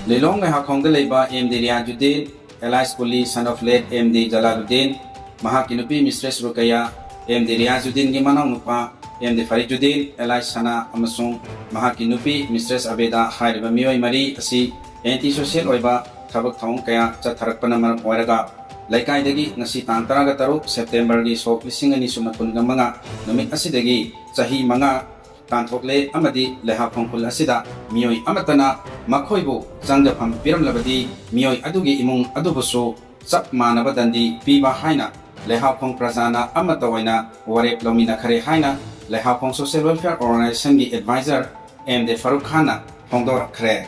Lelong may hakong dalaiba MD Riyajuddin, Elias Kuli, son of late MD Jalaluddin, Mahakinupi Mistress Rukaya, MD Riyajuddin Gimanong Nupa, MD Farijuddin, Elias Sana Amasung, Mahakinupi Mistress Abeda Hairiba Mioy Mari Asi, Anti-Social Oiba, Tabak Taong Kaya, Chatarapanaman Oiraga, Laikay Dagi, Nasi Tantaraga Taruk, September Gi Sok Lisingani Sumatun Gamanga, Namik Asidagi, Sahi Manga, Tantokle Amadi, Leha Pongkul Asida, Mioy Amatana, Makoibu, Zangapam Piram Labadi, Mioy Adugi Imung Adubusu, Sap Manabadandi, Piba Haina, Leha Pong Prazana, Amatawaina, Warep Lomina Kare Haina, Leha Pong Social Welfare Organization Advisor, MD Farukhana, Pongdor Kre.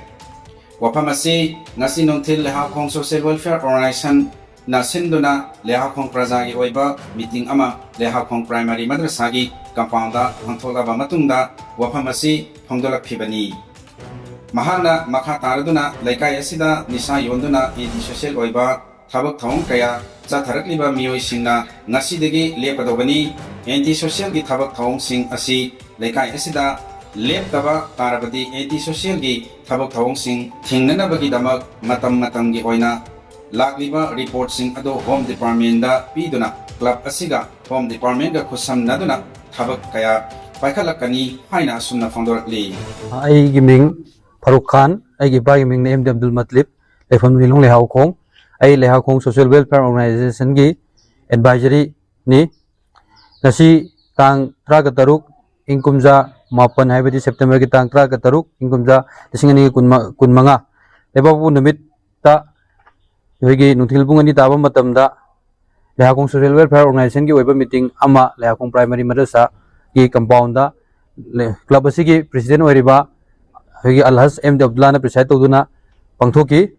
Wapamasi, Nasi Nuntil Leha Pong Social Welfare Organization, Nasinduna, Leha Pong Prazagi Oiba, Meeting Ama, Leha Pong Primary Madrasagi, Kampanda, Hantola Bamatunda, Wapamasi, Pongdola Pibani. Mahana, Maka Taraduna, Laikay Asida, Nisa Yonduna, Social Oiba, Tabak Taong Kaya, Zatarakliba Mioy Singna, Nasidegi, Lepadobani, Anti-Social Gi Tabak Taong Sing Asi, Laikay Asida, Leptaba, Tarabadi, Anti-Social Gi Tabak Taong Sing, Tingnana Bagi Damag, Matam Gi Oina, Lakliba Report Sing Ado Home Department da Piduna, Club Asiga, Home Department da Kusam Naduna, Tabak Kaya, Paikalakani, Haina Sumna Fondorakli. Ay giming Farooq Khan, ay giba giming na MD Abdul Matlib, ay from Nilong Lehaw Kong, ay Lehaw Kong Social Welfare Organization gi advisory ni nasi tang traga taruk ingkumja mapan haibadi September ki tang traga taruk ingkumja disingani kunmanga lebabu namit ta yogi nutil bungani taba matamda Lehaw Kong Social Welfare Organization gi oiba meeting ama Lehaw Kong Primary Madrasa gi compound da club asigi president oiriba hogi Alhas MD Abdullah na preside toduna pangthoki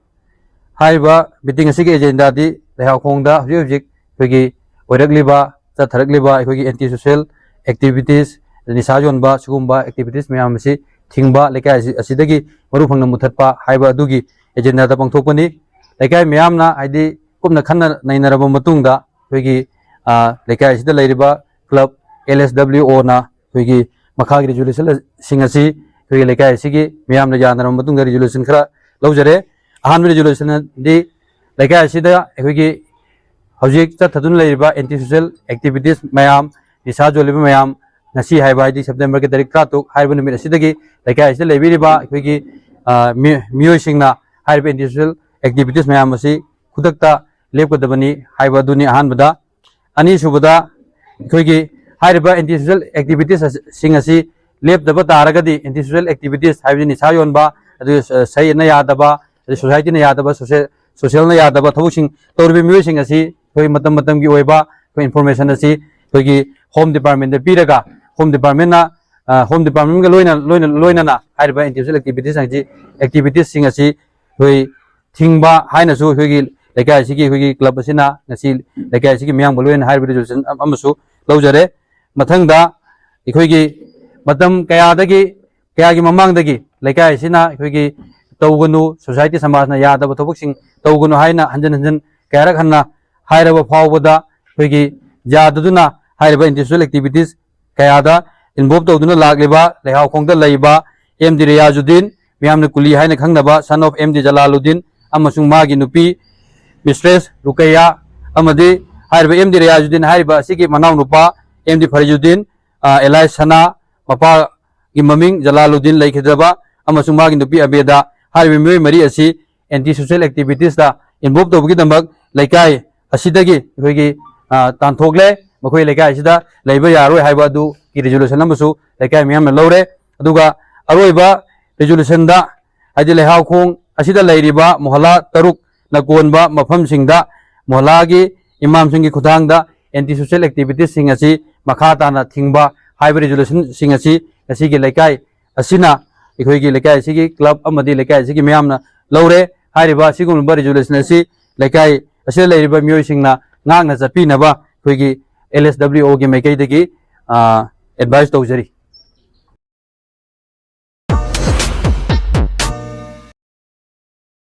haiba meeting asigi agenda di Lehaw Kong da hojik hogi oiragliba chatharagliba hogi anti social activities nisa jonba sugumba activities mayam asi thingba lekai asidagi maru phangna muthatpa haiba adugi agenda da pangthokpani lekai mayam na haidi kumna khanna nainaraba matungda hogi lekai asida leiriba club LSWO na hogi makhagi resolution singasi hogi lekai asigi mayam na janara matungda resolution khara laujare ahan resolution di lekai asida hogi hojik chathadun leiriba anti social activities mayam nisa joliba mayam nasi haiba di September ke tarik 3 haiba numit asidagi lekai asida leibiriba hogi miyoi singna haiba anti social activities mayam asi khudakta lepkodabani haiba duni ahan bada ani subada hogi haiba anti social activities singasi lepdaba taragadi anti social activities haiba ni sayonba adu sai na yadaba society na yadaba social na yadaba thawsing torbi miyoi singasi hoi matam gi oiba ko information asi hogi home department de piraga home department ga loina na haiba anti social activities singasi hoi thingba haina su hogi lekai sigi hogi club asina ngasi lekai sigi miyang bolwen haiba resolution amasu laujare mathangda ikhoigi matam kaya gi mamang dagi lekai sina hogi tawgunu society samaj na yadaba thobuk tawgunu haina hanjan kaya khanna hairaba phawbada hogi yadaduna hairaba anti social activities kaya da involve tawduna lagliba Lehaw Kong da leiba MD Riyajuddin miyamna kuli haina khangnaba son of MD Jalaluddin amasung magi nupi Mistress Rukaya amadi haiba MD Riyajuddin haiba asigi manaw nupa MD Farijuddin Elias Sana mapa gi maming Jalaluddin leikhidaba amasung magi nupi Abeda haiba miyoi mari asi anti social activities da involve tawbagi dambak laikai asidagi hoigi tanthokle makhoi lekai asida leiba yaroi haiba adu ki resolution amsu lekai miyam lawre aduga aroiba resolution da haidi Lehaw Kong asida leiriba mohalla taruk na konba mafam singda mohalla gi imam singi khudang da anti social activities sing asi makha ta na thingba haiba resolution sing asi asi gi lekai asina ikhoi gi lekai sigi club amadi lekai sigi miyam na lawre haiba sigum ba resolution asi lekai asida leiriba miyoi singna ngang na chapi na ba khoi gi LSWO gi mekai degi advice tawjari